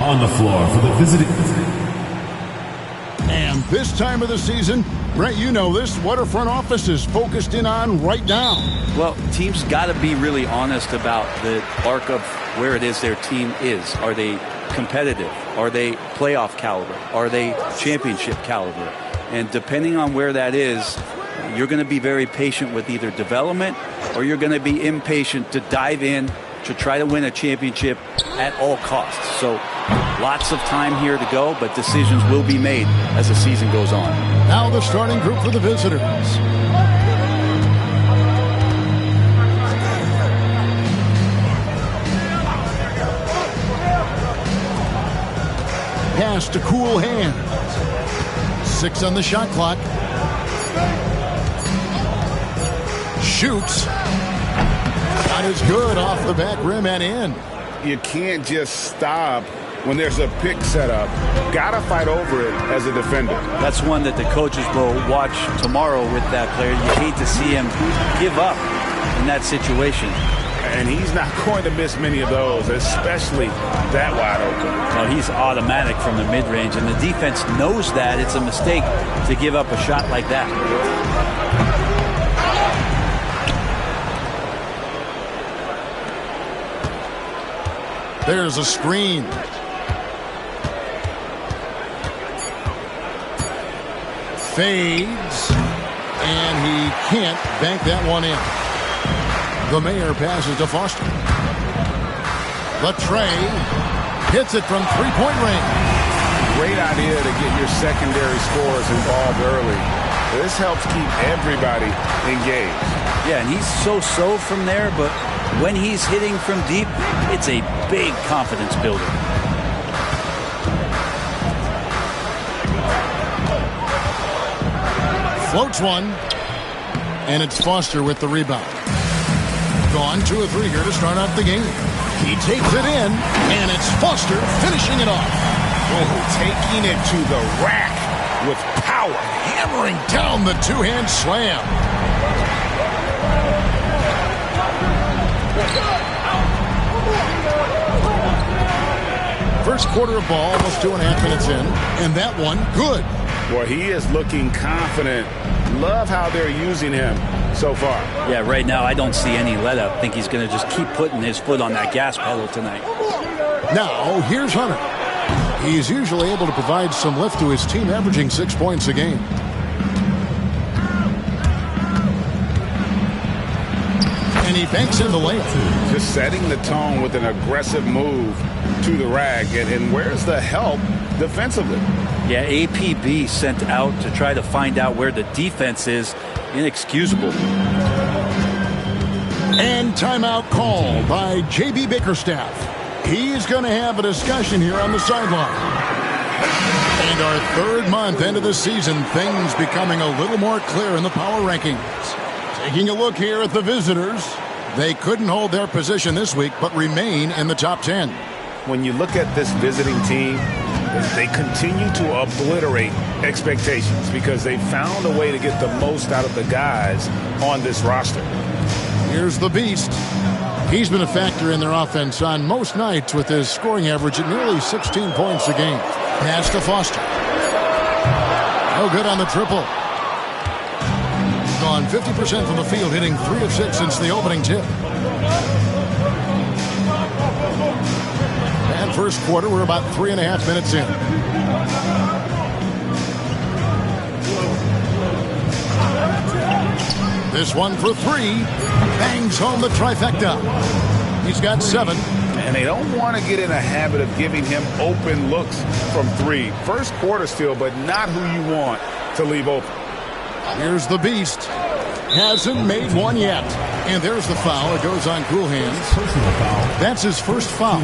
On the floor for the visiting. And this time of the season, Brent, you know this, what our front office is focused in on right now. Well, teams got to be really honest about the arc of where it is their team is. Are they competitive? Are they playoff caliber? Are they championship caliber? And depending on where that is, you're going to be very patient with either development or you're going to be impatient to dive in to try to win a championship at all costs. So lots of time here to go, but decisions will be made as the season goes on. Now the starting group for the visitors. Pass to Cool Hand. 6 on the shot clock. Shoots. Not as good off the back rim and in. You can't just stop when there's a pick set up. Gotta fight over it as a defender. That's one that the coaches will watch tomorrow with that player. You hate to see him give up in that situation. And he's not going to miss many of those, especially that wide open. No, he's automatic from the mid-range, and the defense knows that. It's a mistake to give up a shot like that. There's a screen. Fades. And he can't bank that one in. The Mayor passes to Foster. Latre hits it from three-point range. Great idea to get your secondary scorers involved early. This helps keep everybody engaged. Yeah, and he's so-so from there, but when he's hitting from deep, it's a big confidence builder. Floats one, and it's Foster with the rebound. Gone 2 of 3 here to start out the game. He takes it in, and it's Foster finishing it off. Oh, taking it to the rack with power. Hammering down the two-hand slam. First quarter of ball, almost 2.5 minutes in, and that one good. Well, he is looking confident. Love how they're using him so far. Yeah, right now I don't see any let up. I think he's going to just keep putting his foot on that gas pedal tonight. Now, here's Hunter. He's usually able to provide some lift to his team, averaging 6 points a game. And he banks in the layup. Just setting the tone with an aggressive move to the rack. And where's the help defensively? Yeah, APB sent out to try to find out where the defense is. Inexcusable. And timeout called by J.B. Bickerstaff. He's going to have a discussion here on the sideline. And our third month into the season, things becoming a little more clear in the power rankings. Taking a look here at the visitors. They couldn't hold their position this week, but remain in the top 10. When you look at this visiting team, they continue to obliterate expectations because they found a way to get the most out of the guys on this roster. Here's the Beast. He's been a factor in their offense on most nights with his scoring average at nearly 16 points a game. Pass to Foster. No good on the triple. Gone 50% from the field, hitting 3 of 6 since the opening tip. And first quarter, we're about 3.5 minutes in. This one for 3. Bangs home the trifecta. He's got 7. And they don't want to get in a habit of giving him open looks from 3. First quarter still, but not who you want to leave open. Here's the Beast. Hasn't made one yet. And there's the foul. It goes on Cool Hands. Personal foul. That's his first foul.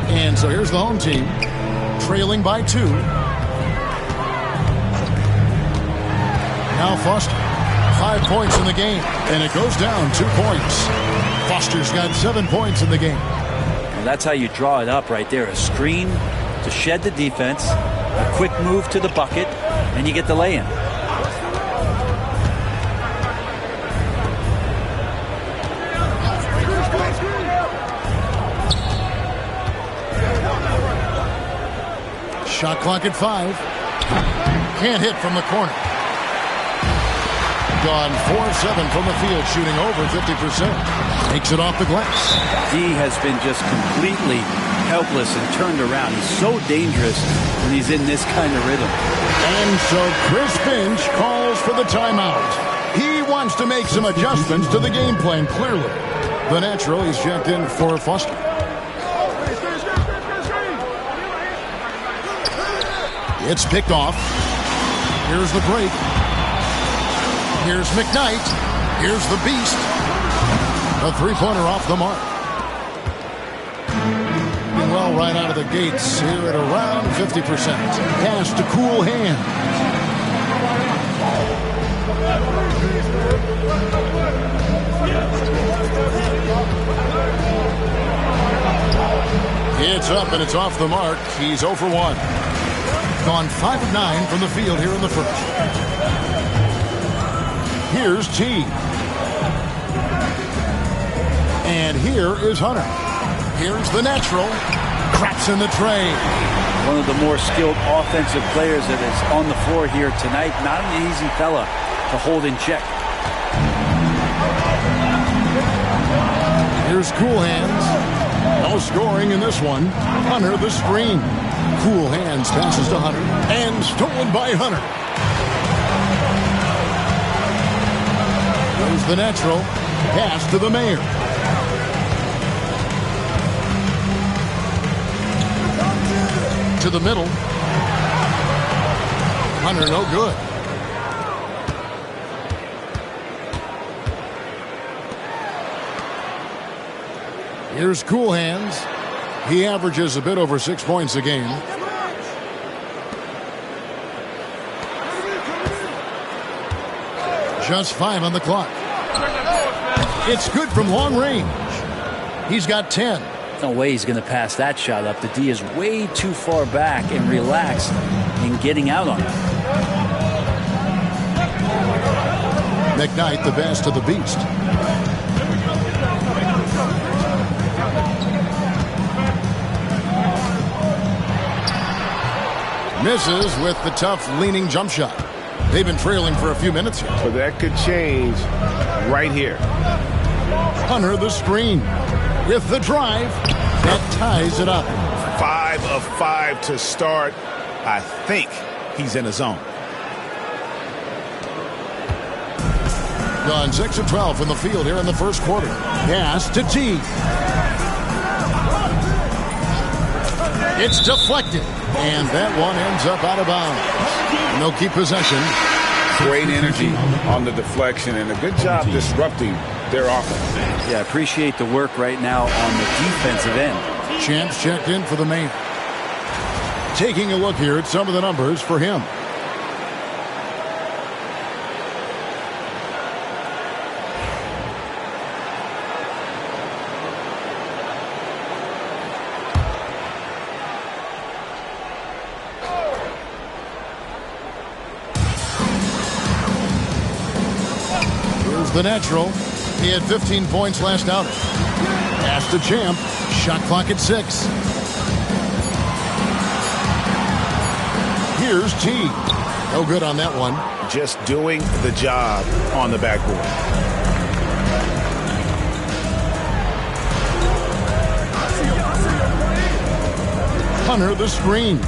And so here's the home team, trailing by 2. Now Foster, 5 points in the game, and it goes down 2 points. Foster's got 7 points in the game. And that's how you draw it up right there. A screen to shed the defense, a quick move to the bucket, and you get the lay-in. Shot clock at 5. Can't hit from the corner. Gone 4-7 from the field, shooting over 50%. Takes it off the glass. D has been just completely helpless and turned around. He's so dangerous when he's in this kind of rhythm. And so Chris Finch calls for the timeout. He wants to make some adjustments to the game plan, clearly. The natural, he's checked in for Foster. It's picked off. Here's the break. Here's McKnight. Here's the beast. A three-pointer off the mark. Well, right out of the gates here at around 50%. Pass to Cool Hand. It's up and it's off the mark. He's 0 for 1. Gone 5 of 9 from the field here in the first. Here's T. And here is Hunter. Here's the natural. Craps in the tray. One of the more skilled offensive players that is on the floor here tonight. Not an easy fella to hold in check. Here's Cool Hands. No scoring in this one. Hunter the screen. Cool Hands passes to Hunter. And stolen by Hunter. Goes the natural. Pass to the Mayor. To the middle. Hunter no good. Here's Cool Hands. He averages a bit over 6 points a game. Just 5 on the clock. It's good from long range. He's got 10. No way he's going to pass that shot up. The D is way too far back and relaxed in getting out on it. McKnight, the best of the beast. Misses with the tough leaning jump shot. They've been trailing for a few minutes here. But that could change right here. Hunter the screen with the drive that ties it up. 5 of 5 to start. I think he's in a zone. Gone 6 of 12 from the field here in the first quarter. Pass to T. It's deflected. And that one ends up out of bounds. No keep possession. Great energy on the deflection and a good job disrupting their offense. Yeah, appreciate the work right now on the defensive end. Champs checked in for the main. Taking a look here at some of the numbers for him. The natural. He had 15 points last outing. Pass to Champ. Shot clock at 6. Here's T. No good on that one. Just doing the job on the backboard. Hunter the screen.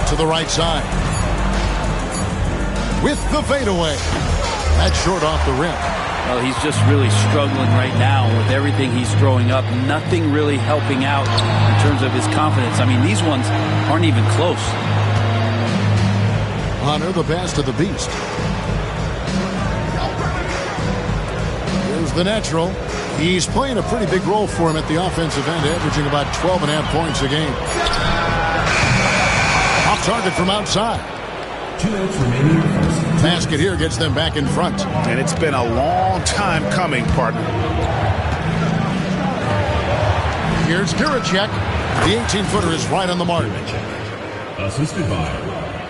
To the right side. With the fadeaway. That's short off the rim. Well, he's just really struggling right now with everything he's throwing up. Nothing really helping out in terms of his confidence. I mean, these ones aren't even close. Hunter, the best of the beast. Here's the natural. He's playing a pretty big role for him at the offensive end, averaging about 12.5 points a game. Off target from outside. 2 minutes remaining. Basket here gets them back in front. And it's been a long time coming, partner. Here's Giracek. The 18-footer is right on the mark. Assisted by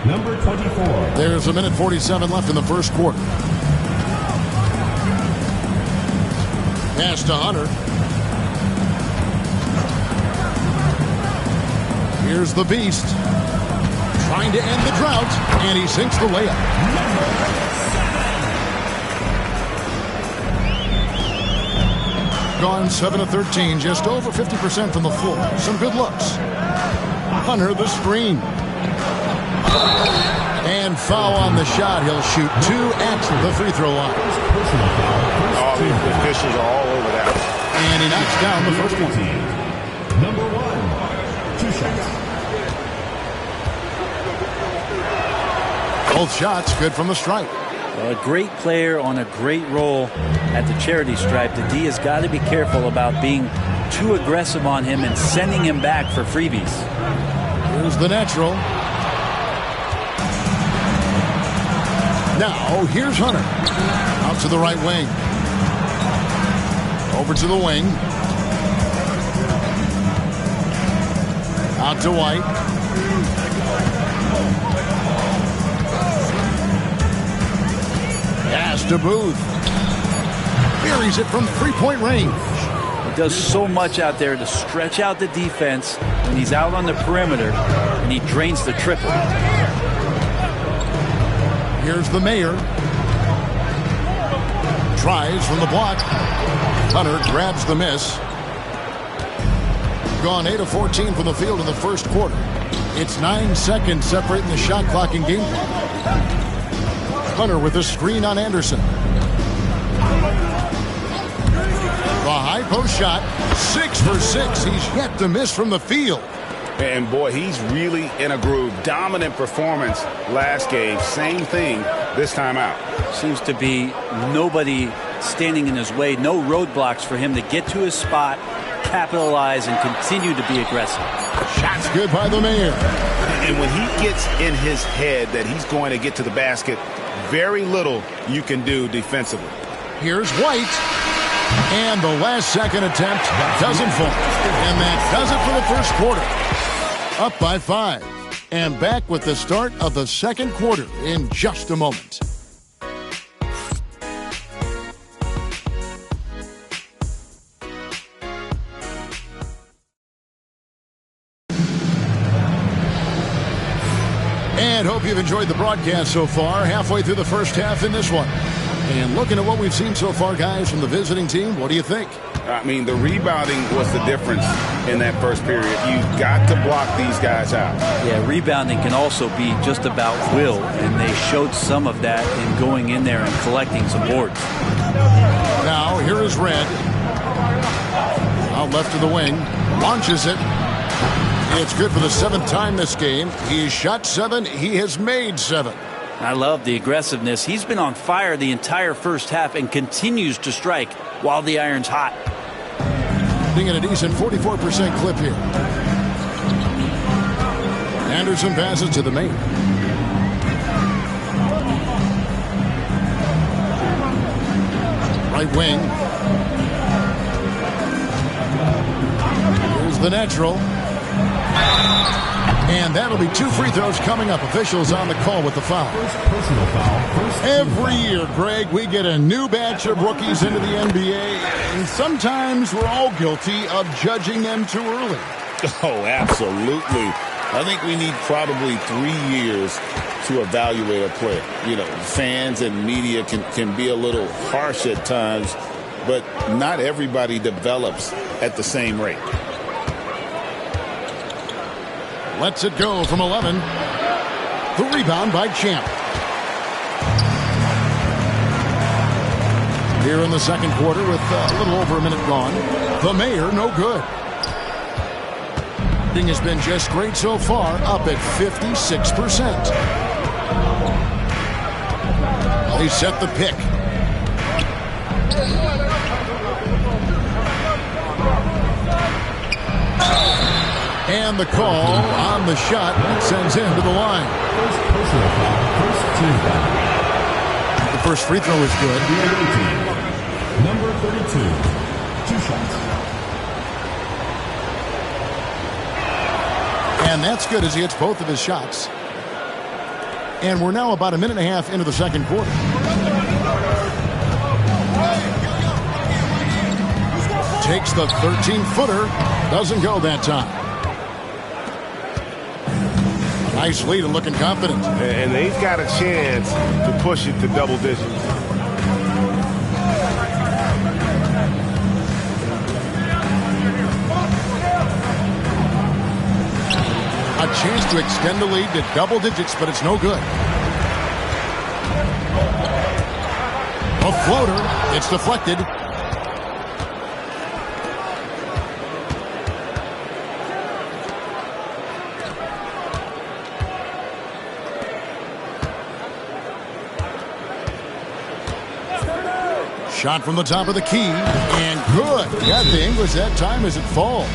Number 24. There's a minute 47 left in the first quarter. Pass to Hunter. Here's the Beast. Trying to end the drought, and he sinks the layup. Gone 7 of 13, just over 50% from the floor. Some good looks. Hunter the screen. And foul on the shot. He'll shoot 2 at the free throw line. All the officials are all over that. And he knocks down the first one. Number 1. 2 shots. Both shots good from the stripe. A great player on a great role at the charity stripe. The D has got to be careful about being too aggressive on him and sending him back for freebies. Here's the natural. Now, here's Hunter. Out to the right wing. Over to the wing. Out to White. Pass to Booth. Buries it from three-point range. He does so much out there to stretch out the defense when he's out on the perimeter, and he drains the triple. Here's the Mayor. Tries from the block. Hunter grabs the miss. Gone 8 of 14 from the field in the first quarter. It's 9 seconds separating the shot clock and game clock. Hunter with a screen on Anderson. The high post shot, 6 for 6. He's yet to miss from the field. And boy, he's really in a groove. Dominant performance last game. Same thing this time out. Seems to be nobody standing in his way. No roadblocks for him to get to his spot, capitalize, and continue to be aggressive. Shots good by the Mayor. And when he gets in his head that he's going to get to the basket, very little you can do defensively. Here's White. And the last second attempt doesn't fall. And that does it for the first quarter. Up by 5. And back with the start of the second quarter in just a moment. And hope you've enjoyed the broadcast so far. Halfway through the first half in this one. And looking at what we've seen so far, guys, from the visiting team, what do you think? I mean, the rebounding was the difference in that first period. You've got to block these guys out. Yeah, rebounding can also be just about will, and they showed some of that in going in there and collecting some boards. Now, here is Red. Out left of the wing. Launches it. It's good for the 7th time this game. He's shot 7. He has made 7. I love the aggressiveness. He's been on fire the entire first half and continues to strike while the iron's hot. Being at a decent 44% clip here. Anderson passes to the Mayor. Right wing. Here's the natural. And that'll be 2 free throws coming up. Officials on the call with the foul. Personal foul. Every year, Greg, we get a new batch of rookies into the NBA, and sometimes we're all guilty of judging them too early. Oh, absolutely. I think we need probably 3 years to evaluate a player. You know, fans and media can be a little harsh at times, but not everybody develops at the same rate. Lets it go from 11. The rebound by Champ. Here in the second quarter with a little over a minute gone. The Mayor, no good. Thing has been just great so far, up at 56%. They set the pick. And the call on the shot sends him to the line. First personal foul. First team foul. The first free throw is good. Number 32. 2 shots. And that's good as he hits both of his shots. And we're now about a minute and a half into the second quarter. Takes the 13-footer. Doesn't go that time. Nice lead and looking confident. And they've got a chance to push it to double digits. A chance to extend the lead to double digits, but it's no good. A floater. It's deflected. Shot from the top of the key, and good. Got the English that time as it falls.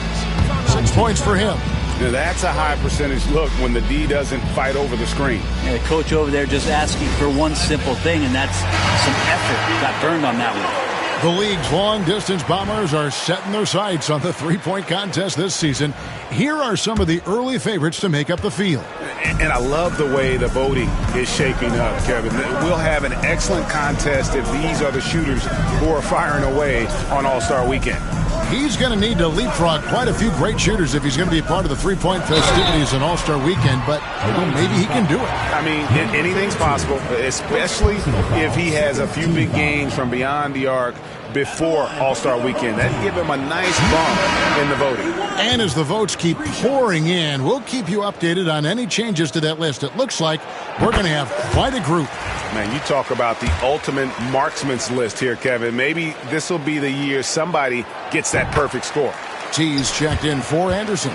6 points for him. Now that's a high percentage look when the D doesn't fight over the screen. Yeah, the coach over there just asking for one simple thing, and that's some effort. Got burned on that one. The league's long-distance bombers are setting their sights on the three-point contest this season. Here are some of the early favorites to make up the field. And I love the way the voting is shaping up, Kevin. We'll have an excellent contest if these are the shooters who are firing away on All-Star Weekend. He's going to need to leapfrog quite a few great shooters if he's going to be a part of the three-point festivities in All-Star Weekend, but well, maybe he can do it. I mean, anything's possible, especially if he has a few big games from beyond the arc before All-Star Weekend. That'd give him a nice bump in the voting. And as the votes keep pouring in, we'll keep you updated on any changes to that list. It looks like we're going to have quite a group. Man, you talk about the ultimate marksman's list here, Kevin. Maybe this will be the year somebody gets that perfect score. T's checked in for Anderson.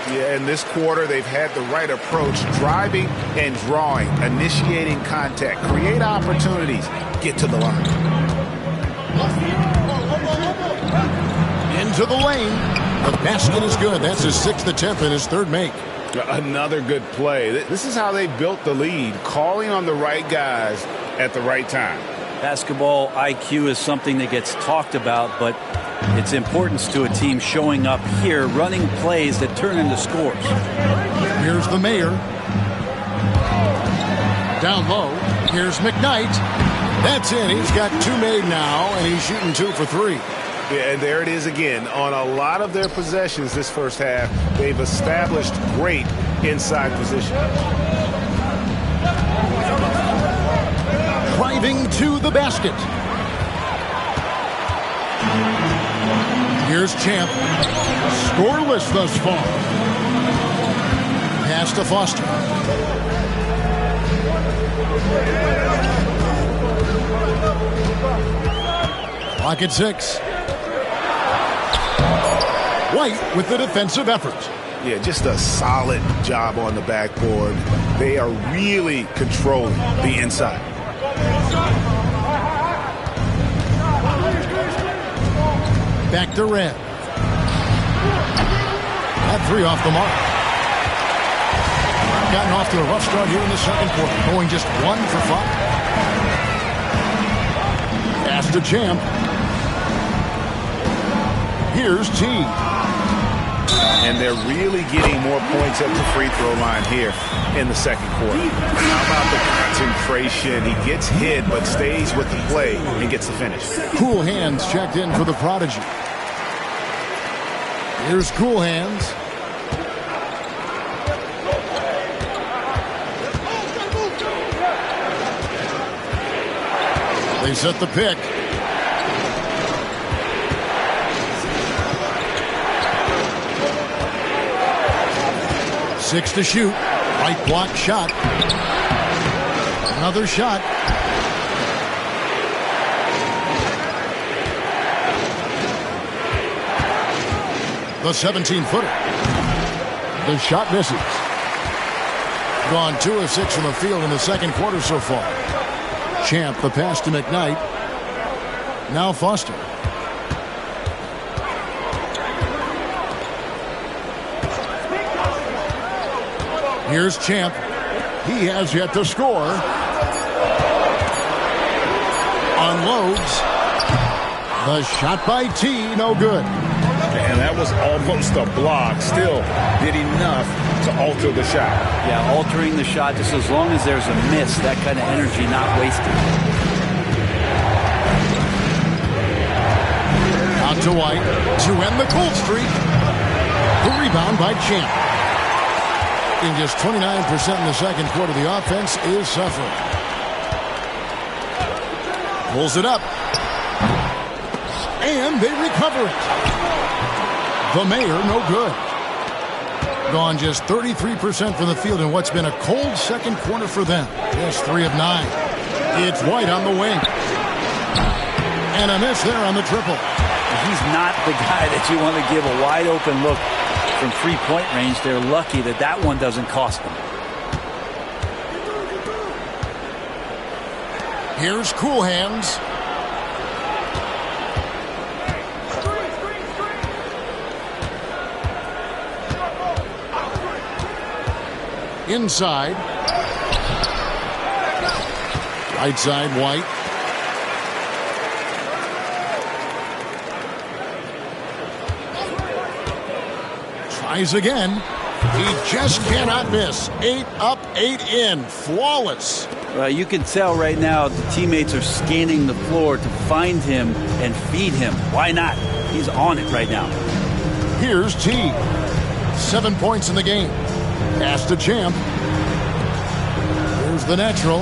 Yeah, in this quarter, they've had the right approach, driving and drawing, initiating contact, create opportunities, get to the line. Into the lane. The basket is good. That's his 6th attempt and his 3rd make. Another good play. This is how they built the lead, calling on the right guys at the right time. Basketball IQ is something that gets talked about, but its importance to a team showing up here, running plays that turn into scores. Here's the mayor. Down low. Here's McKnight. That's it. He's got 2 made now, and he's shooting 2 for 3. Yeah, and there it is again. On a lot of their possessions this first half, they've established great inside position. Driving to the basket. Here's Champ. Scoreless thus far. Pass to Foster. Clock at 6. White with the defensive effort. Yeah, just a solid job on the backboard. They are really controlling the inside. Back to Red. That 3 off the mark. Gotten off to a rough start here in the second quarter. Going just 1 for 5. Pass to Champ. Here's T. And they're really getting more points at the free throw line here in the second quarter. How about the concentration? He gets hit but stays with the play and gets the finish. Cool Hands checked in for the Prodigy. Here's Cool Hands. They set the pick. Six to shoot. Right block shot. Another shot. The 17-footer. The shot misses. Gone 2 of 6 from the field in the second quarter so far. Champ, the pass to McKnight. Now Foster. Here's Champ. He has yet to score. Unloads. The shot by T, no good. And that was almost a block. Still did enough to alter the shot. Yeah, altering the shot just as long as there's a miss, that kind of energy not wasted. Out to White to end the cold streak. The rebound by Champ. In just 29% in the second quarter, the offense is suffering. Pulls it up. And they recover it. The Mayor, no good. Gone just 33% from the field in what's been a cold second quarter for them. Just 3 of 9. It's White on the wing. And a miss there on the triple. He's not the guy that you want to give a wide open look from three-point range. They're lucky that that one doesn't cost them. Here's Cool Hands. Inside. Right side, White. Tries again. He just cannot miss. 8 up, 8 in. Flawless. You can tell right now the teammates are scanning the floor to find him and feed him. Why not? He's on it right now. Here's T. 7 points in the game. Pass to Champ. Here's the natural.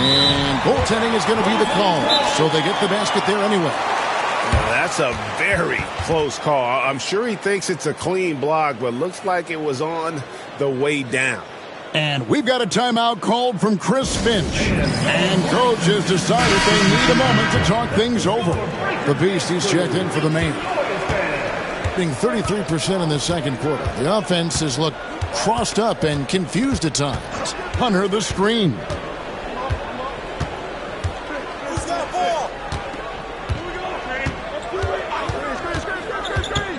And goaltending is going to be the call. So they get the basket there anyway. That's a very close call. I'm sure he thinks it's a clean block, but looks like it was on the way down. And we've got a timeout called from Chris Finch. And coach has decided they need a moment to talk things over. The Beast, he's checked in for the Main. Being 33% in the second quarter. The offense has looked crossed up and confused at times. Hunter the screen.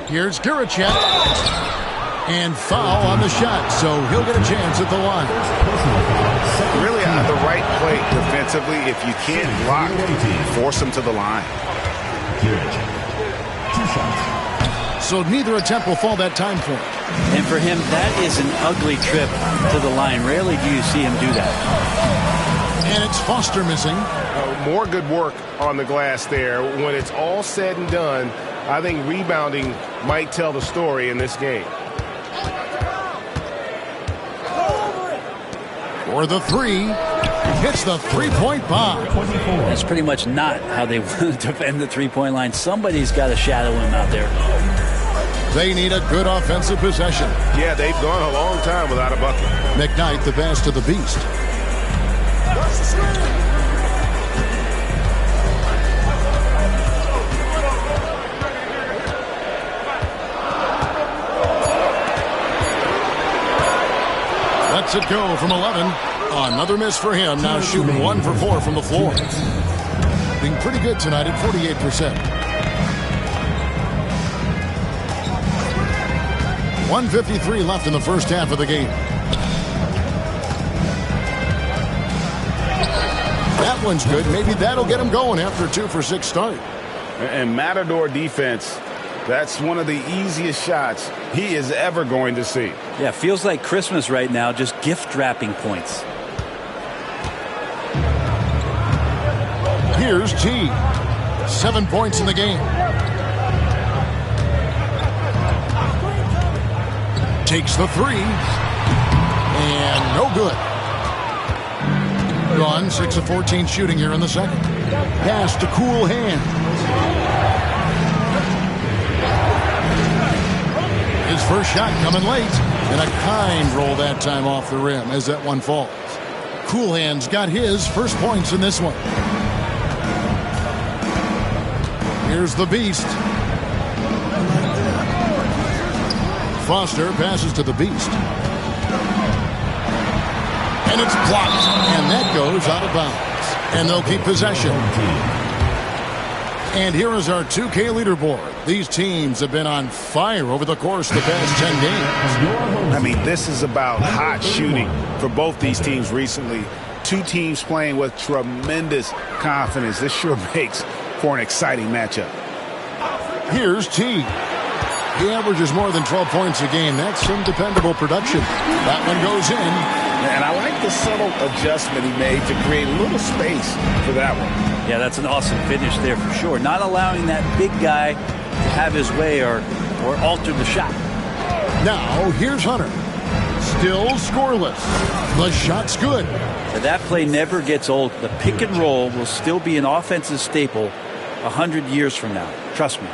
Here's Giracek. And foul on the shot, so he'll get a chance at the line. Really out of the right play defensively. If you can't block, force him to the line. 2 shots. So neither attempt will fall that time point. And for him, that is an ugly trip to the line. Rarely do you see him do that. And it's Foster missing. More good work on the glass there. When it's all said and done, I think rebounding might tell the story in this game. For the three, hits the three-point bomb. That's pretty much not how they want to defend the three-point line. Somebody's got to shadow him out there. They need a good offensive possession. Yeah, they've gone a long time without a bucket. McKnight, the pass to the Beast. Lets it go from 11. Another miss for him. Now shooting 1 for 4 from the floor. Being pretty good tonight at 48%. 1:53 left in the first half of the game. That one's good. Maybe that'll get him going after a 2 for 6 start. And Matador defense, that's one of the easiest shots he is ever going to see. Yeah, feels like Christmas right now, just gift wrapping points. Here's T. 7 points in the game. Takes the three. And no good. Gone 6 of 14 shooting here in the second. Pass to Cool Hands. His first shot coming late. And a kind roll that time off the rim as that one falls. Cool Hands got his first points in this one. Here's the Beast. Foster passes to the Beast. And it's blocked. And that goes out of bounds. And they'll keep possession. And here is our 2K leaderboard. These teams have been on fire over the course of the past 10 games. I mean, this is about hot shooting for both these teams recently. Two teams playing with tremendous confidence. This sure makes for an exciting matchup. Here's T. He averages more than 12 points a game. That's some dependable production. That one goes in. And I like the subtle adjustment he made to create a little space for that one. Yeah, that's an awesome finish there for sure. Not allowing that big guy to have his way or alter the shot. Now, here's Hunter. Still scoreless. The shot's good. That play never gets old. The pick and roll will still be an offensive staple 100 years from now. Trust me.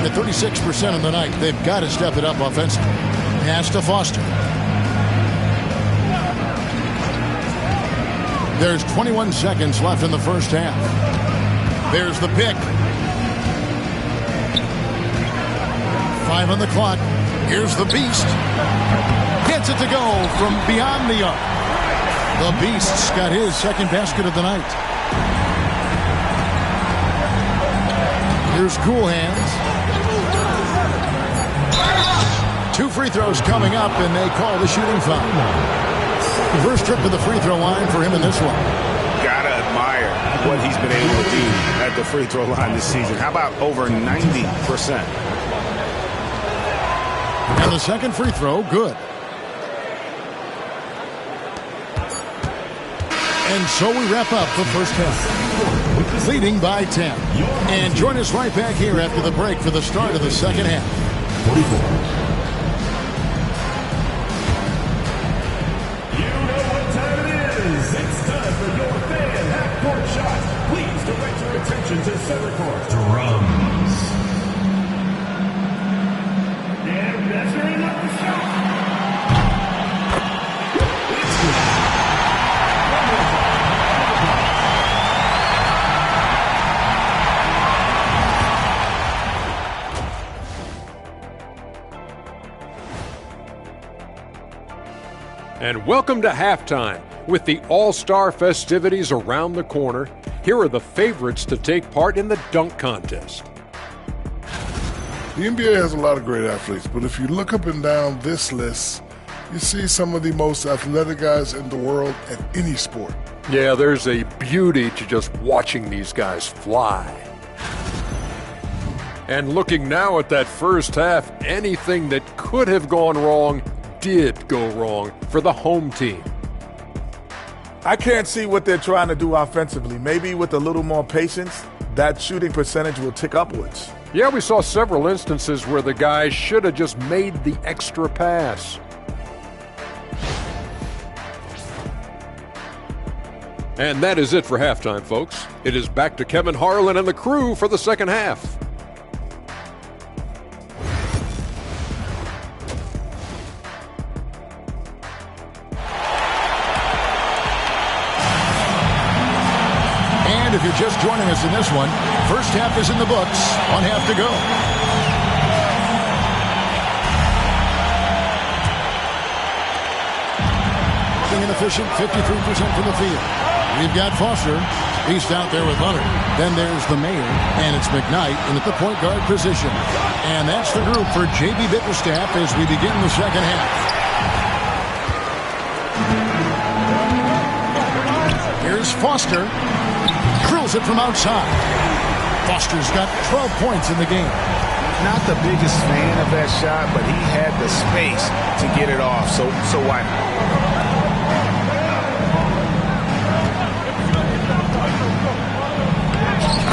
At 36% of the night, they've got to step it up offensively. Pass to Foster. There's 21 seconds left in the first half. There's the pick. 5 on the clock. Here's the Beast. Gets it to go from beyond the arc. The Beast's got his second basket of the night. Here's Cool Hands. 2 free throws coming up, and they call the shooting foul. The first trip to the free throw line for him in this one. Gotta admire what he's been able to do at the free throw line this season. How about over 90%? And the second free throw, good. And so we wrap up the first half, leading by 10. And join us right back here after the break for the start of the second half. 44. Attention to center court. Drums. And measuring up the shot. And welcome to halftime. With the All-Star festivities around the corner, here are the favorites to take part in the dunk contest. The NBA has a lot of great athletes, but if you look up and down this list, you see some of the most athletic guys in the world at any sport. Yeah, there's a beauty to just watching these guys fly. And looking now at that first half, anything that could have gone wrong did go wrong for the home team. I can't see what they're trying to do offensively. Maybe with a little more patience, that shooting percentage will tick upwards. Yeah, we saw several instances where the guys should have just made the extra pass. And that is it for halftime, folks. It is back to Kevin Harlan and the crew for the second half. And if you're just joining us in this one, first half is in the books. 1 half to go. Being inefficient, 53% from the field. We've got Foster. He's out there with Hunter. Then there's the Mayor, and it's McKnight in at the point guard position. And that's the group for JB Bickerstaff as we begin the second half. Here's Foster. Drills it from outside. Foster's got 12 points in the game. Not the biggest fan of that shot, but he had the space to get it off, so why not?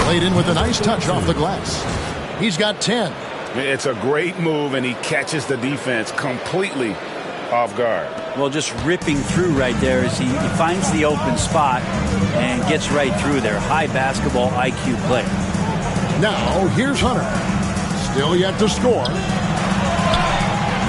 Laid in with a nice touch off the glass. He's got 10. It's a great move, and he catches the defense completely off guard. Well, just ripping through right there as he finds the open spot and gets right through there. High basketball IQ play. Now, here's Hunter. Still yet to score.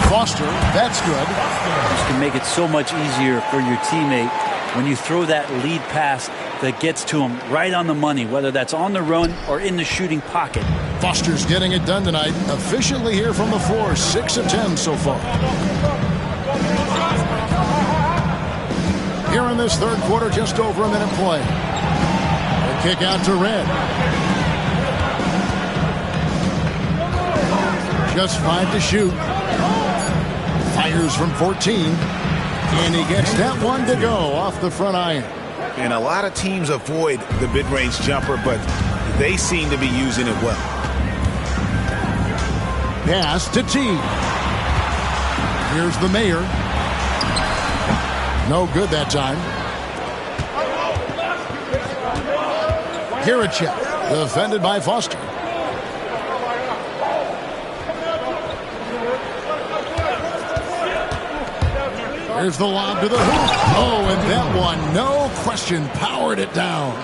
Foster, that's good. This can make it so much easier for your teammate when you throw that lead pass that gets to him right on the money, whether that's on the run or in the shooting pocket. Foster's getting it done tonight efficiently here from the floor. 6 of 10 so far. Here in this third quarter, just over a minute play. kick out to Red. Just 5 to shoot. Fires from 14. And he gets that one to go off the front iron. And a lot of teams avoid the mid-range jumper, but they seem to be using it well. Pass to T. Here's the Mayor. No good that time. Kiricek, defended by Foster. Here's the lob to the hoop. Oh, and that one, no question, powered it down.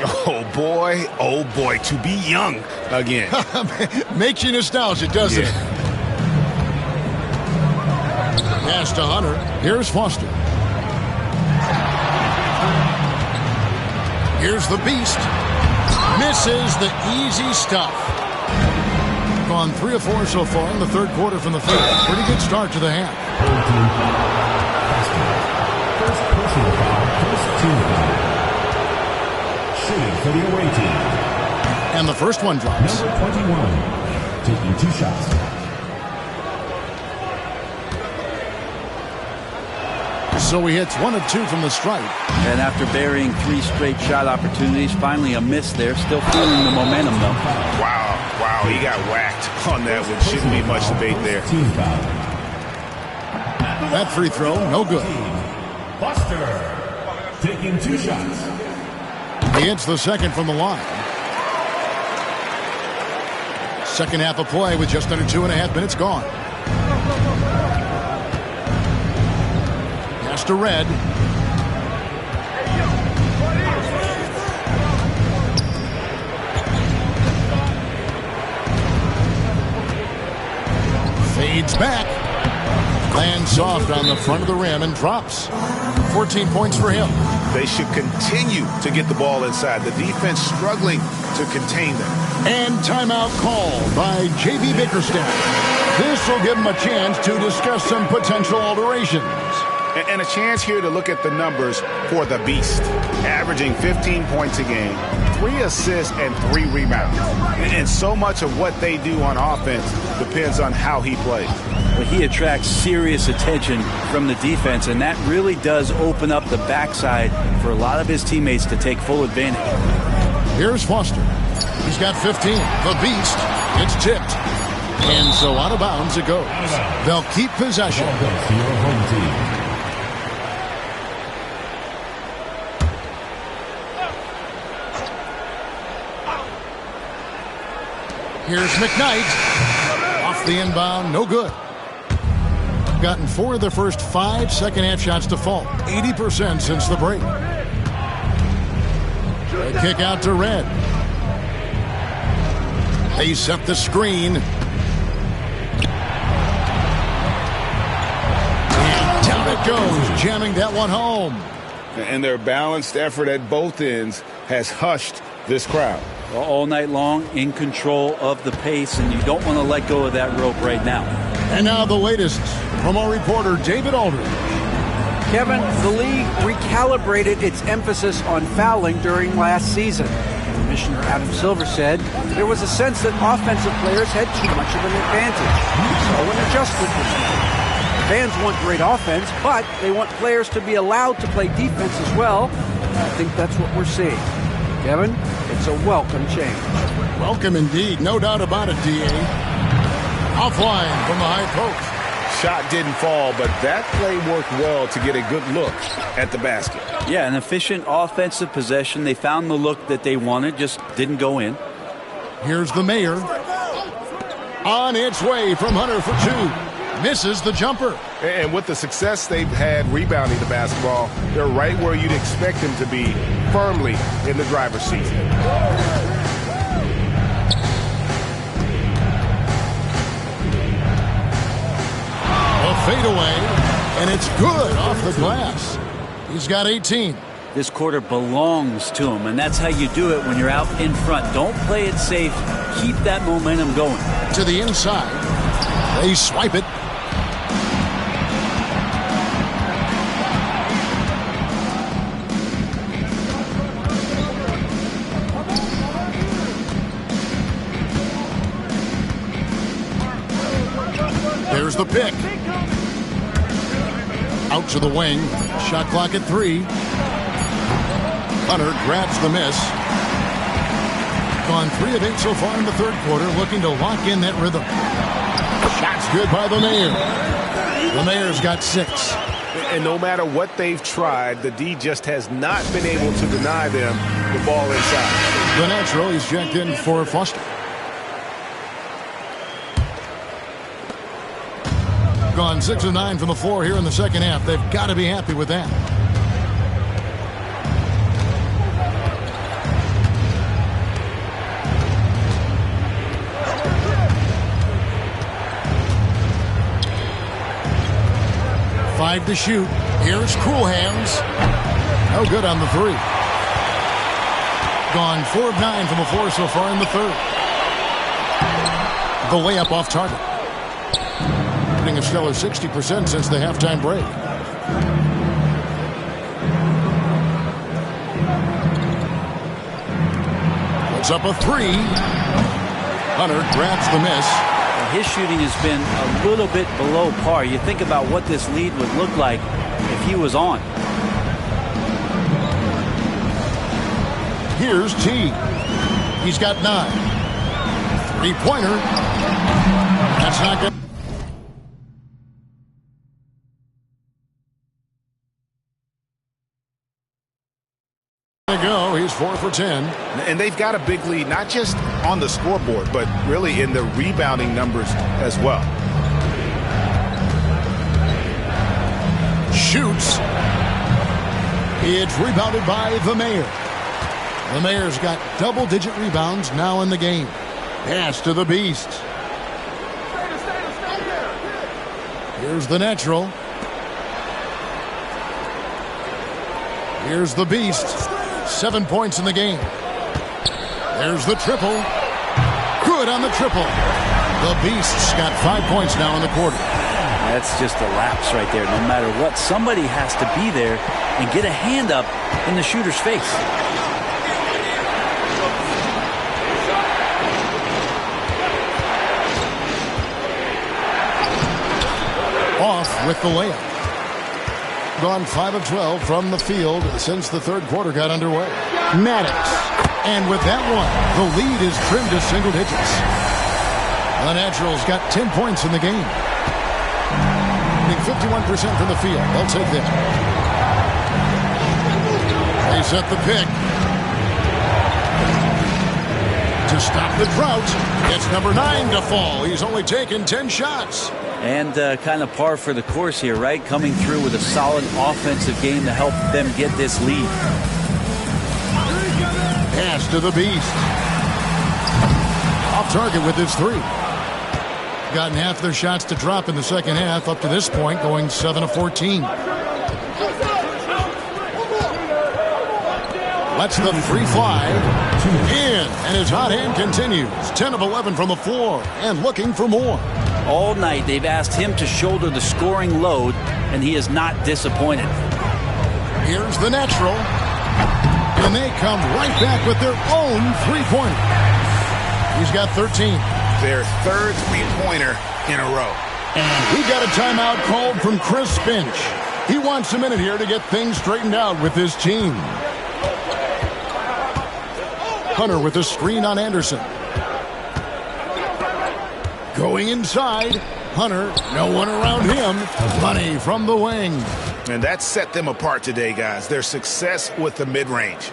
Oh boy, to be young again. Makes you nostalgic, doesn't it? Pass to Hunter. Here's Foster. Here's the Beast. Misses the easy stuff. Gone 3 of 4 so far in the third quarter from the field. Pretty good start to the half. First personal foul, first team foul. Shooting for the away team. And the first one drops. Number 21, taking 2 shots. So he hits 1 of 2 from the stripe. And after burying 3 straight shot opportunities, finally a miss there. Still feeling the momentum, though. Wow, he got whacked on that one. Shouldn't be much debate there. Team foul. That free throw, no good. Foster taking 2 shots. He hits the second from the line. Second half of play with just under 2.5 minutes gone. Pass to Red. Fades back. Lands soft on the front of the rim and drops. 14 points for him. They should continue to get the ball inside. The defense struggling to contain them. And timeout called by J.B. Bickerstaff. This will give him a chance to discuss some potential alterations. And a chance here to look at the numbers for the Beast. Averaging 15 points a game, 3 assists, and 3 rebounds. And so much of what they do on offense depends on how he plays. But he attracts serious attention from the defense, and that really does open up the backside for a lot of his teammates to take full advantage. Here's Foster. He's got 15. The Beast. It's tipped. And so out of bounds it goes. They'll keep possession. Here's McKnight. Off the inbound, no good. Gotten 4 of the first 5 second-half shots to fall. 80% since the break. A kick out to Red. They set the screen. And down it goes, jamming that one home. And their balanced effort at both ends has hushed this crowd. All night long, in control of the pace, and you don't want to let go of that rope right now. And now the latest from our reporter, David Aldridge. Kevin, the league recalibrated its emphasis on fouling during last season. Commissioner Adam Silver said there was a sense that offensive players had too much of an advantage. So an adjustment was made. Fans want great offense, but they want players to be allowed to play defense as well. I think that's what we're seeing. Kevin, it's a welcome change. Welcome indeed, no doubt about it, D.A. Offline from the high post. Shot didn't fall, but that play worked well to get a good look at the basket. Yeah, an efficient offensive possession. They found the look that they wanted, just didn't go in. Here's the Mayor. On its way from Hunter for 2. Misses the jumper. And with the success they've had rebounding the basketball, they're right where you'd expect them to be, firmly in the driver's seat. A fadeaway, and it's good off the glass. He's got 18. This quarter belongs to him, and that's how you do it when you're out in front. Don't play it safe. Keep that momentum going. To the inside. They swipe it. Here's the pick. Out to the wing. Shot clock at 3. Hunter grabs the miss. Gone 3 of 8 so far in the third quarter, looking to lock in that rhythm. Shot's good by the Mayor. The Mayor's got 6. And no matter what they've tried, the D just has not been able to deny them the ball inside. The natural, he's checked in for Foster. Gone 6 of 9 from the floor here in the second half. They've got to be happy with that. Five to shoot. Here's Cool Hands. No good on the 3. Gone 4 of 9 from the floor so far in the third. The layup off target. Hitting a stellar 60% since the halftime break. Puts up a 3. Hunter grabs the miss. His shooting has been a little bit below par. You think about what this lead would look like if he was on. Here's T. He's got 9. 3-pointer. That's not good. Go. He's 4 for 10. And they've got a big lead, not just on the scoreboard, but really in the rebounding numbers as well. Shoots. It's rebounded by the Mayor. The Mayor's got double-digit rebounds now in the game. Pass to the Beast. Here's the natural. Here's the Beast. 7 points in the game. There's the triple. Good on the triple. The Beast's got 5 points now in the quarter. That's just a lapse right there. No matter what, somebody has to be there and get a hand up in the shooter's face. Off with the layup. Gone 5 of 12 from the field since the third quarter got underway. Maddox. And with that one, the lead is trimmed to single digits. The Naturals got 10 points in the game. 51% from the field. They'll take that. They set the pick. To stop the drought, it's number 9 to fall. He's only taken 10 shots. And kind of par for the course here, right? Coming through with a solid offensive game to help them get this lead. Pass to the Beast. Off target with his 3. Gotten half their shots to drop in the second half up to this point, going 7 of 14. Lets the 3 fly. In, and his hot hand continues. 10 of 11 from the floor and looking for more. All night they've asked him to shoulder the scoring load, and he is not disappointed. Here's the natural. And they come right back with their own 3-pointer. He's got 13. Their third 3-pointer in a row. And we got a timeout called from Chris Finch. He wants a minute here to get things straightened out with his team. Hunter with a screen on Anderson. Going inside. Hunter, no one around him. Money from the wing. And that set them apart today, guys. Their success with the mid-range.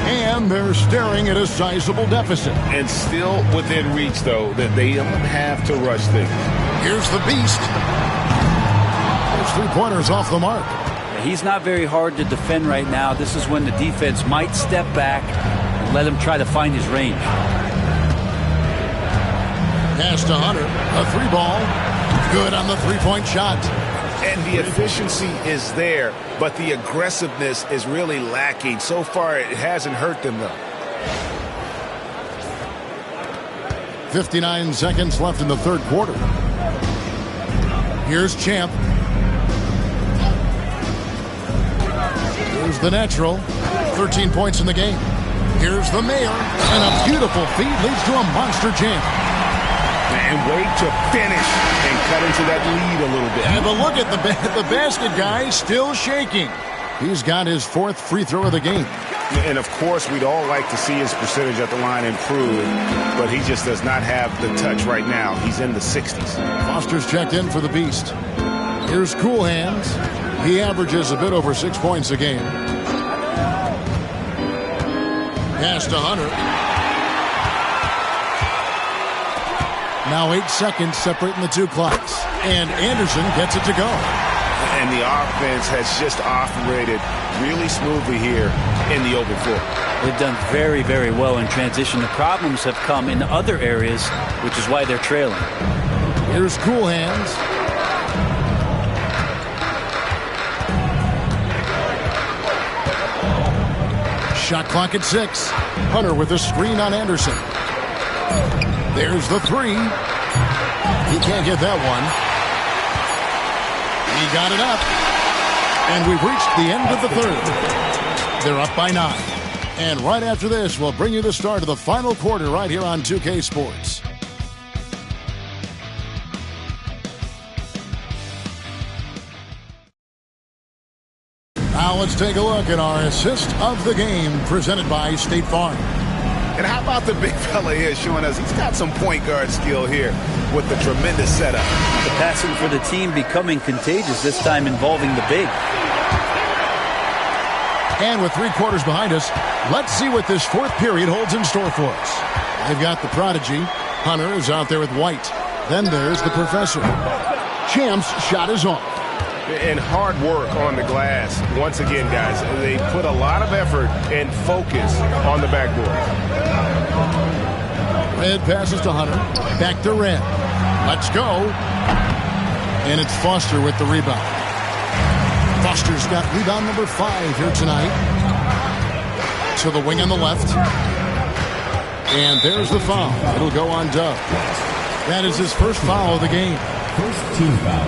And they're staring at a sizable deficit. And still within reach, though, that they don't have to rush things. Here's the Beast. There's 3-pointers off the mark. He's not very hard to defend right now. This is when the defense might step back and let him try to find his range. Pass to Hunter. A 3-ball. Good on the 3-point shot. And the efficiency is there, but the aggressiveness is really lacking. So far, it hasn't hurt them, though. 59 seconds left in the third quarter. Here's Champ. Here's the natural. 13 points in the game. Here's the Mayor. And a beautiful feed leads to a monster jam. and wait to finish and cut into that lead a little bit. And but look at the basket guy still shaking. He's got his 4th free throw of the game. And, of course, we'd all like to see his percentage at the line improve, but he just does not have the touch right now. He's in the 60s. Foster's checked in for the Beast. Here's Cool Hands. He averages a bit over 6 points a game. Pass to Hunter. Now 8 seconds separating the two clocks. And Anderson gets it to go. And the offense has just operated really smoothly here in the open floor. They've done very, very well in transition. The problems have come in other areas, which is why they're trailing. Here's Cool Hands. Shot clock at 6. Hunter with a screen on Anderson. There's the 3. He can't get that one. He got it up. And we've reached the end of the 3rd. They're up by 9. And right after this, we'll bring you the start of the final quarter right here on 2K Sports. Now let's take a look at our assist of the game presented by State Farm. And how about the big fella here showing us he's got some point guard skill here with the tremendous setup. The passing for the team becoming contagious, this time involving the big. And with 3 quarters behind us, let's see what this 4th period holds in store for us. They've got the prodigy. Hunter is out there with White. Then there's the professor. Champ's shot is off. And hard work on the glass. Once again, guys, they put a lot of effort and focus on the backboard. Red passes to Hunter. Back to Red. Let's go. And it's Foster with the rebound. Foster's got rebound number 5 here tonight. To the wing on the left. And there's the foul. It'll go on Dove. That is his first foul of the game. First team foul.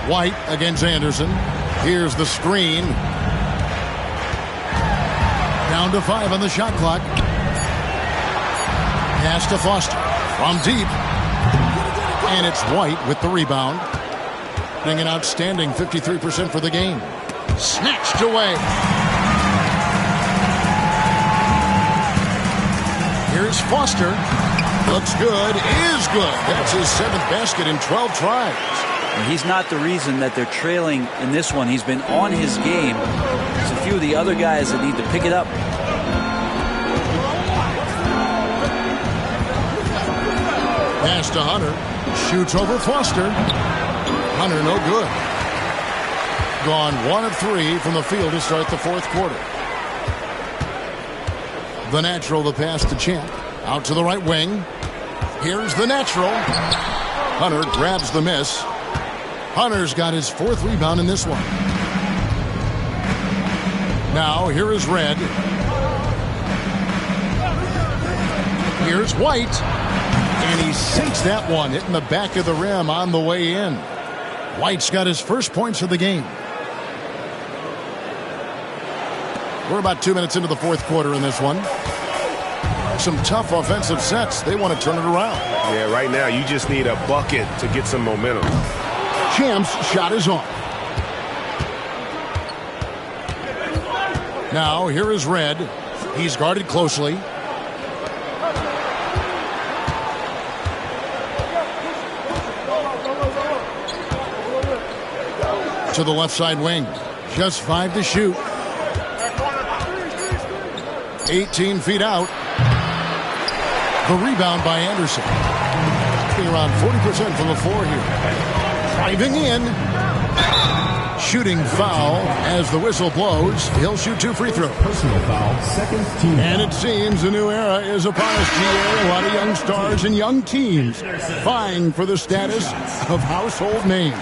White against Anderson. Here's the screen. Down to 5 on the shot clock. Pass to Foster from deep. And it's White with the rebound. Getting an outstanding 53% for the game. Snatched away. Here's Foster. Looks good. Is good. That's his 7th basket in 12 tries. And he's not the reason that they're trailing in this one. He's been on his game. There's a few of the other guys that need to pick it up. Pass to Hunter. Shoots over Foster. Hunter no good. Gone 1 of 3 from the field to start the 4th quarter. The natural, the pass to Champ. Out to the right wing. Here's the natural. Hunter grabs the miss. Hunter's got his 4th rebound in this one. Now, here is Red. Here's White. And he sinks that one, hitting the back of the rim on the way in. White's got his first points of the game. We're about 2 minutes into the 4th quarter in this one. Some tough offensive sets. They want to turn it around. Yeah, right now you just need a bucket to get some momentum. Champ's shot is on. Now, here is Red. He's guarded closely. To the left side wing. Just 5 to shoot. 18 feet out. The rebound by Anderson. Around 40% from the floor here. Driving in. Shooting foul as the whistle blows. He'll shoot 2 free throws. Personal foul, 2nd team. And it seems a new era is upon us, GA. A lot of young stars and young teams vying for the status of household names.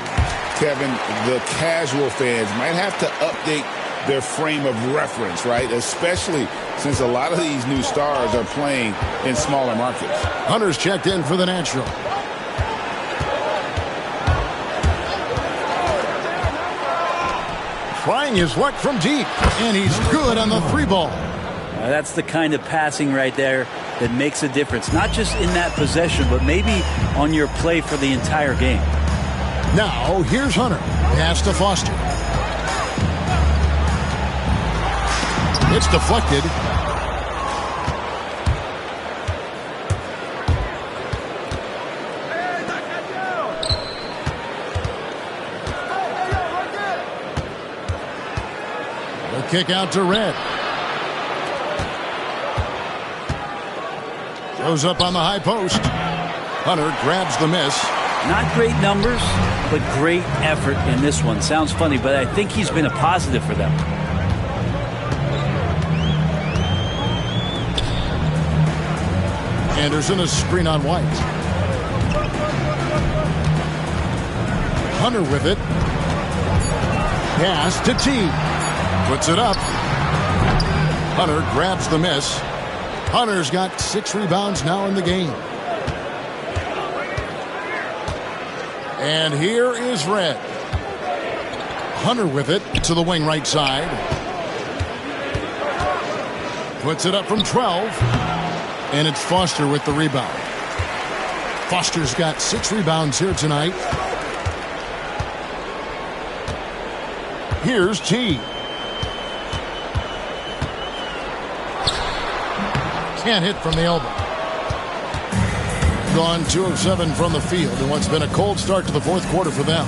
Kevin, the casual fans might have to update their frame of reference, right? Especially since a lot of these new stars are playing in smaller markets. Hunter's checked in for the natural. trying his luck from deep, and he's good on the 3-ball. That's the kind of passing right there that makes a difference, not just in that possession, but maybe on your play for the entire game. Now, here's Hunter. Pass to Foster. It's deflected. The kick out to Red. Goes up on the high post. Hunter grabs the miss. Not great numbers, but great effort in this one. Sounds funny, but I think he's been a positive for them. Anderson, a screen on White. Hunter with it. Pass to T. Puts it up. Hunter grabs the miss. Hunter's got 6 rebounds now in the game. And here is Red. Hunter with it to the wing right side. Puts it up from 12. And it's Foster with the rebound. Foster's got 6 rebounds here tonight. Here's T. Can't hit from the elbow. Gone 2 of 7 from the field in what's been a cold start to the 4th quarter for them.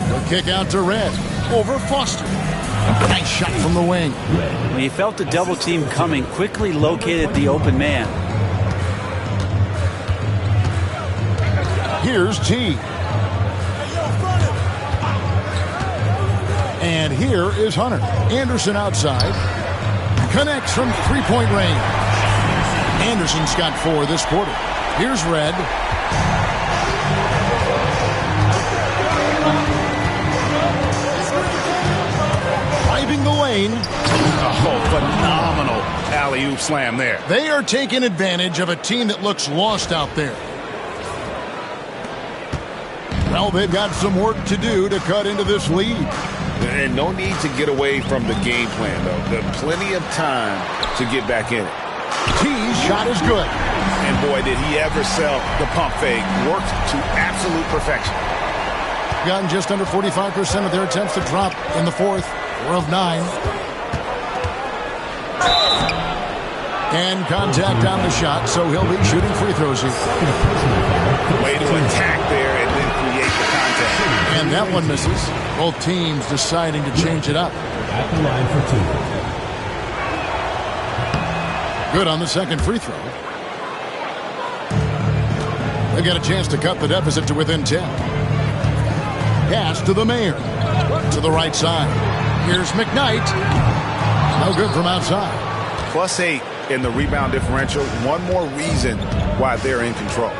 The kick out to Red. Over Foster. Nice shot from the wing. When he felt the double team coming, quickly located the open man. Here's T. And here is Hunter. Anderson outside. Connects from 3-point range. Anderson's got 4 this quarter. Here's Red. Driving the lane. Oh, phenomenal alley-oop slam there. They are taking advantage of a team that looks lost out there. Well, they've got some work to do to cut into this lead. And no need to get away from the game plan, though. There's plenty of time to get back in it. T's shot is good. And boy, did he ever sell the pump fake. Worked to absolute perfection. Gotten just under 45% of their attempts to drop in the 4th. 4 of 9. And contact on the shot, so he'll be shooting free throws here. Way to attack there and then create the contact. And that one misses. Both teams deciding to change it up. At the line for 2. Good on the second free throw. They got a chance to cut the deficit to within 10. Pass to the Mayor. To the right side. Here's McKnight. No good from outside. +8 in the rebound differential. One more reason why they're in control.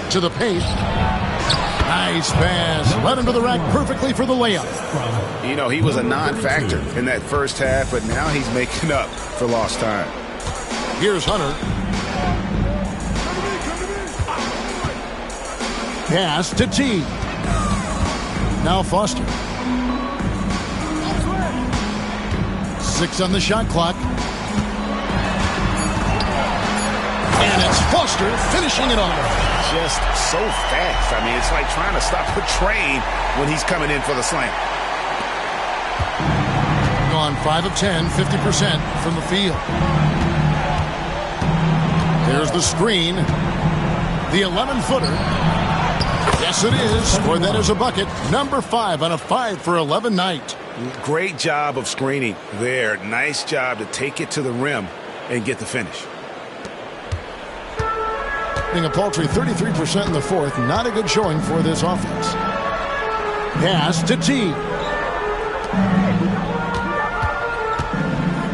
To the paint. Nice pass. Led into the rack perfectly for the layup. You know, he was a non-factor in that first half, but now he's making up for lost time. Here's Hunter. Pass to T. Now Foster. 6 on the shot clock. And it's Foster finishing it off. Just so fast. I mean, it's like trying to stop a train when he's coming in for the slam. Gone 5 of 10, 50% from the field. There's the screen. The 11-footer. Yes, it is. Boy, that is a bucket. Number 5 on a 5 for 11 night. Great job of screening there. Nice job to take it to the rim and get the finish. Being a paltry 33% in the 4th. Not a good showing for this offense. Pass to T.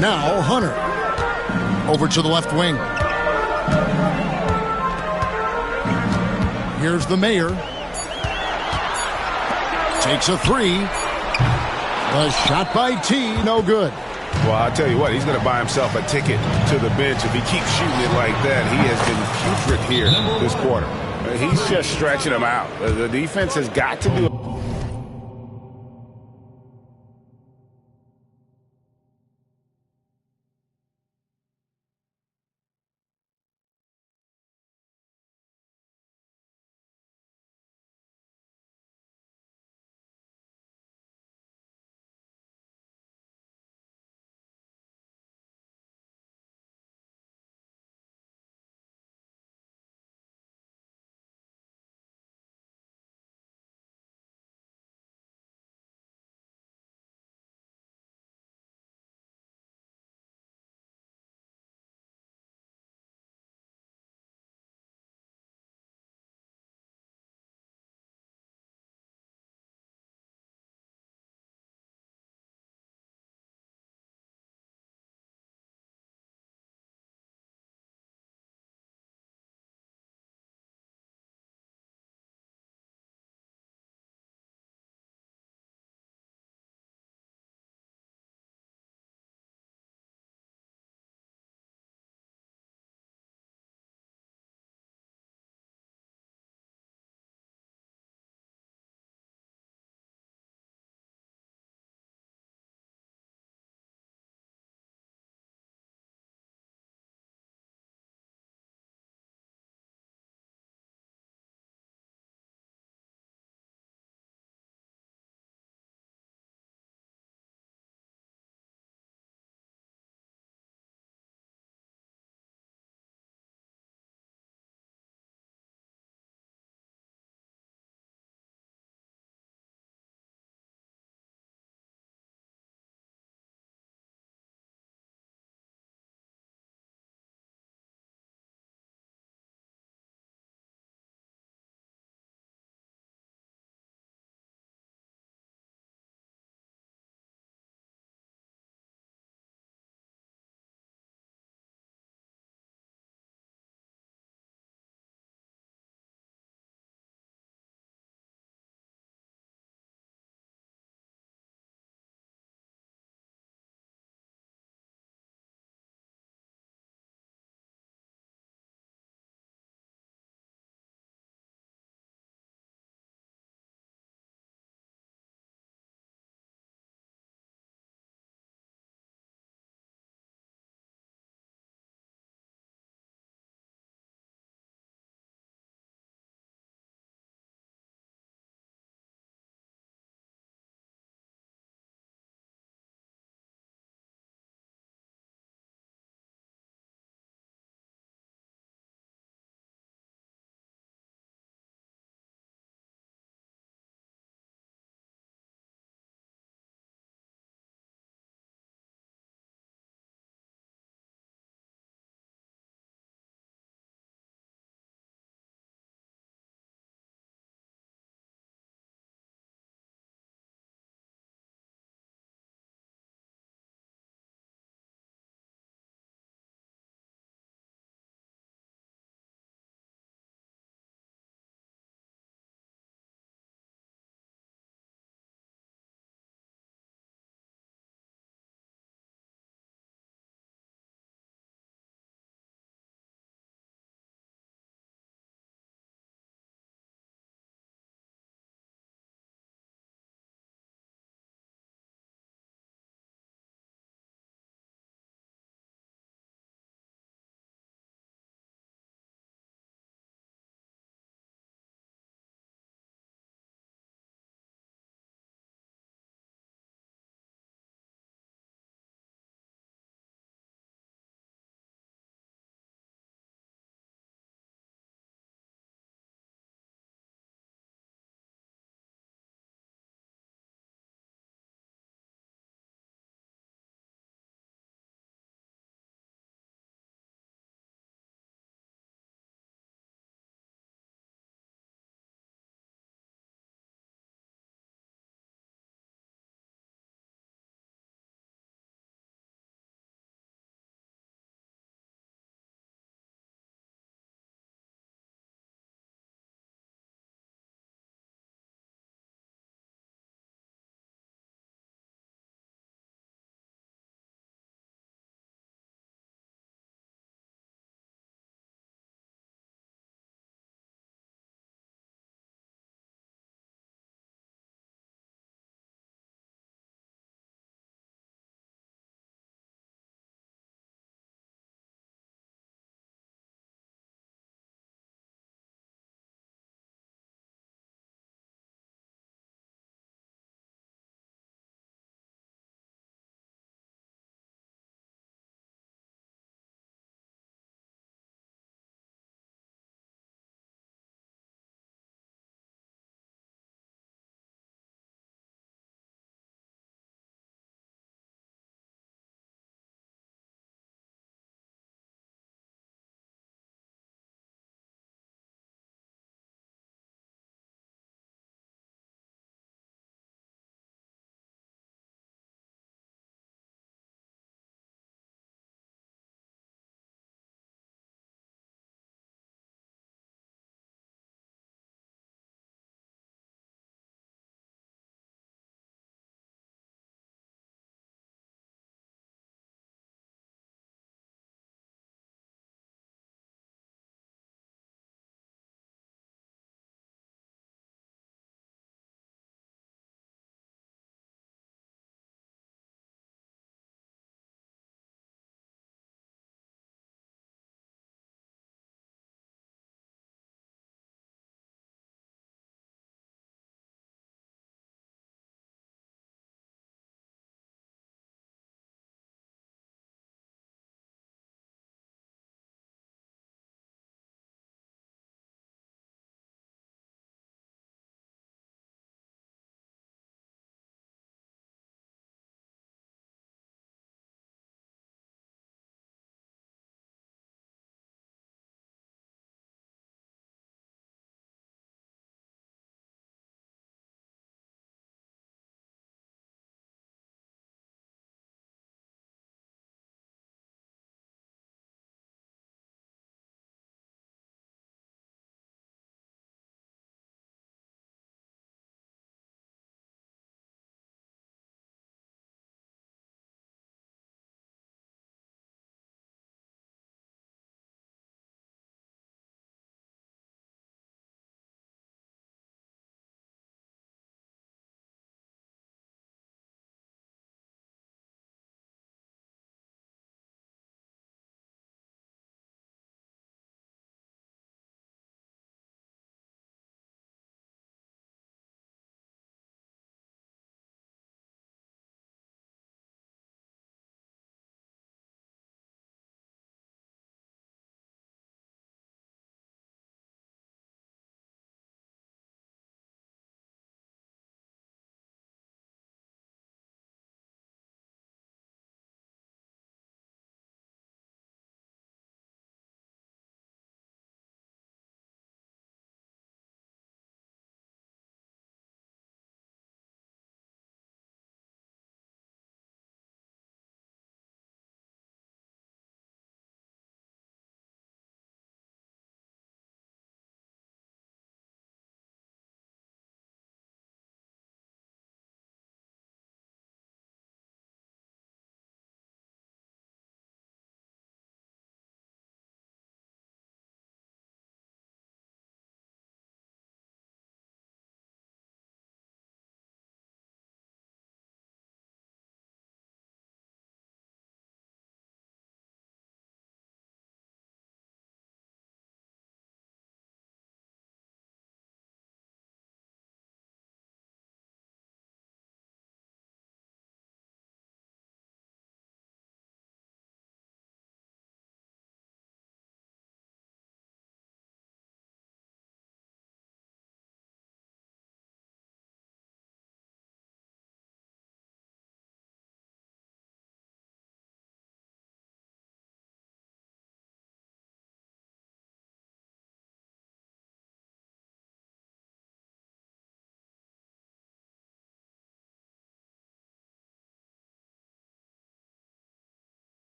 Now Hunter. Over to the left wing. Here's the Mayor. Takes a 3. The shot by T, no good. Well, I'll tell you what, he's going to buy himself a ticket to the bench if he keeps shooting it like that. He has been putrid here this quarter. He's just stretching him out. The defense has got to do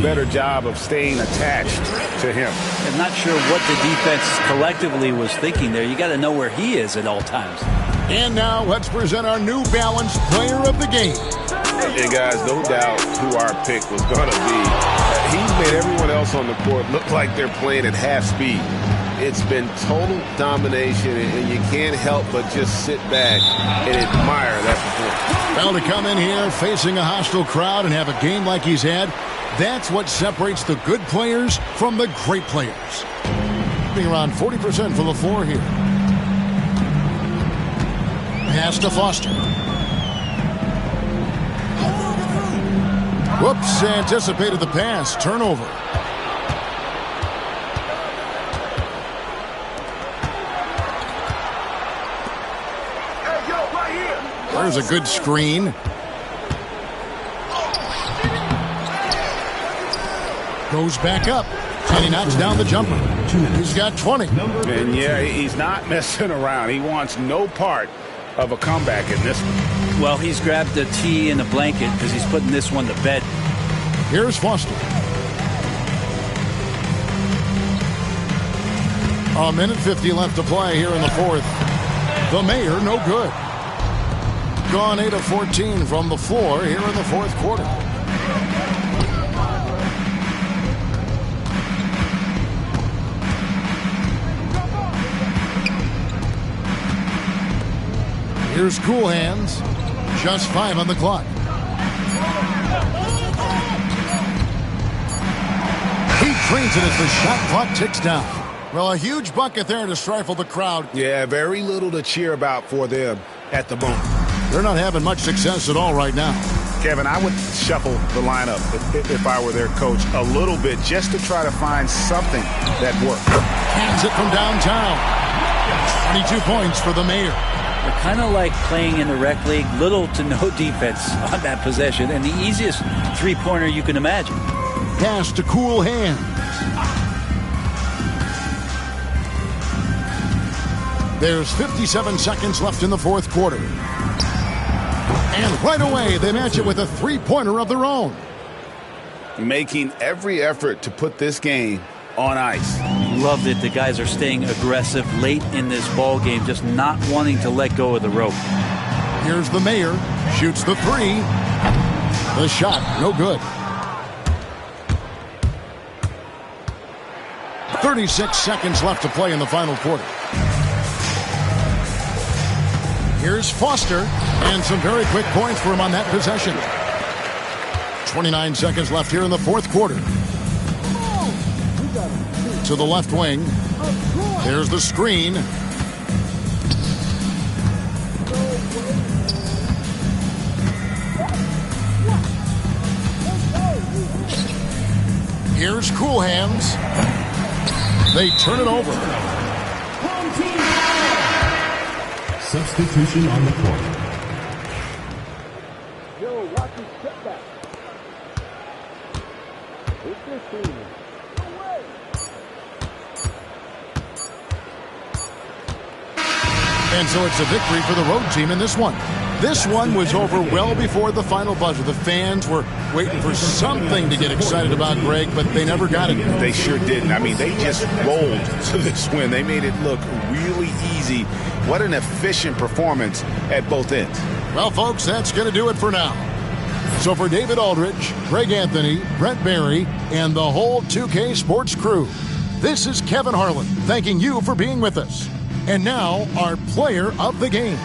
better job of staying attached to him. I'm not sure what the defense collectively was thinking there. You got to know where he is at all times. And now let's present our new balanced player of the game. Hey guys, no doubt who our pick was going to be. He's made everyone else on the court look like they're playing at half speed. It's been total domination, and you can't help but just sit back and admire that performance. Well, to come in here facing a hostile crowd and have a game like he's had, that's what separates the good players from the great players. Being around 40% from the floor here. Pass to Foster. Whoops, anticipated the pass. Turnover. There's a good screen. Goes back up. And he knocks down the jumper. He's got 20. And yeah, he's not messing around. He wants no part of a comeback in this one. Well, he's grabbed a tee and a blanket because he's putting this one to bed. Here's Foster. A minute 50 left to play here in the fourth. The Mayor, no good. Gone 8 of 14 from the floor here in the fourth quarter. Here's Cool Hands. Just 5 on the clock. He drains it as the shot clock ticks down. Well, a huge bucket there to stifle the crowd. Yeah, very little to cheer about for them at the moment. They're not having much success at all right now. Kevin, I would shuffle the lineup if I were their coach a little bit just to try to find something that worked. Hands it from downtown. 22 points for the Mayor. They're kind of like playing in the rec league, little to no defense on that possession, and the easiest three-pointer you can imagine. Pass to Cool Hands. There's 57 seconds left in the fourth quarter. And right away, they match it with a three-pointer of their own. Making every effort to put this game on ice. Love that the guys are staying aggressive late in this ball game, just not wanting to let go of the rope. Here's the Mayor. Shoots the three. The shot, no good. 36 seconds left to play in the final quarter. Here's Foster, and some very quick points for him on that possession. 29 seconds left here in the fourth quarter. To the left wing. There's the screen. Here's Cool Hands. They turn it over. Substitution on the court. And so it's a victory for the road team in this one. This one was over well before the final buzzer. The fans were waiting for something to get excited about, Greg, but they never got it. They sure didn't. I mean, they just rolled to this win. They made it look really easy. What an efficient performance at both ends. Well, folks, that's going to do it for now. So for David Aldridge, Greg Anthony, Brent Barry, and the whole 2K Sports crew, this is Kevin Harlan thanking you for being with us. And now, our player of the game.